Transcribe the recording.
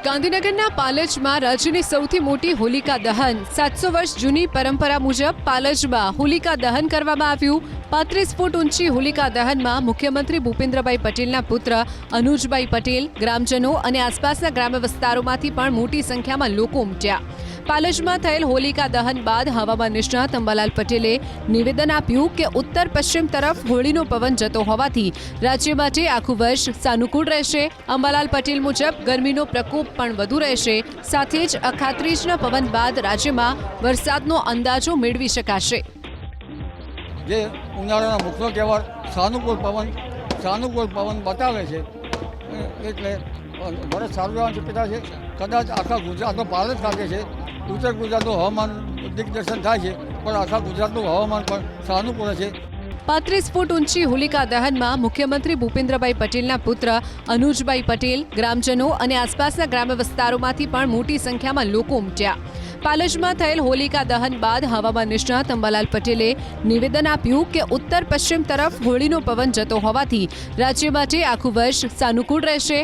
ગાંધીનગરના પાલજમાં રાજ્યની સૌથી મોટી હોલિકા દહન 700 વર્ષ જૂની પરંપરા મુજબ પાલજમાં હોલિકા દહન કરવામાં આવ્યું। 35 ફૂટ ઊંચી હોલિકા દહનમાં મુખ્યમંત્રી ભૂપેન્દ્રભાઈ પટેલના પુત્ર અનુજભાઈ પટેલ, ગ્રામજનો અને આસપાસના ગ્રામ્ય વિસ્તારોમાંથી પણ મોટી સંખ્યામાં લોકો ઉમટ્યા। પાલજમાં થયેલ હોલિકા દહન બાદ હવામાન નિષ્ણાત અંબાલાલ પટેલે નિવેદન આપ્યું કે ઉત્તર પશ્ચિમ તરફ હોળીનો પવન જતો હોવાથી રાજ્ય માટે આખું વર્ષ સાનુકૂળ રહેશે। અંબાલાલ પટેલ મુજબ ગરમીનો પ્રકોપ પણ વધુ રહેશે, સાથે જ અખાત્રીજના પવન બાદ રાજ્યમાં વરસાદનો અંદાજો મેળવી શકાશે। જે ઉનાળાનો મુખ્ય તહેવાર સાનુકૂળ પવન બતાવે છે, એટલે વર્ષ સારું રહેવાની શક્યતા છે। કદાચ આખા ગુજરાતનો પાલજ ખાતે છે, ઉત્તર ગુજરાતનું હવામાન દિગ્દર્શન થાય છે, પણ આખા ગુજરાતનું હવામાન પણ સાનુકૂળ છે। 35 ફૂટ ઊંચી હોલિકા દહનમાં મુખ્યમંત્રી ભૂપેન્દ્રભાઈ પટેલના પુત્ર અનુજભાઈ પટેલ, ગ્રામજનો અને આસપાસના ગ્રામ્ય વિસ્તારોમાંથી પણ મોટી સંખ્યામાં લોકો ઉમટ્યા। પાલજમાં થયેલ હોલિકા દહન બાદ હવામાન નિષ્ણાત અંબાલાલ પટેલે નિવેદન આપ્યું કે ઉત્તર પશ્ચિમ તરફ હોળીનો પવન જતો હોવાથી રાજ્ય માટે આખું વર્ષ સાનુકૂળ રહેશે।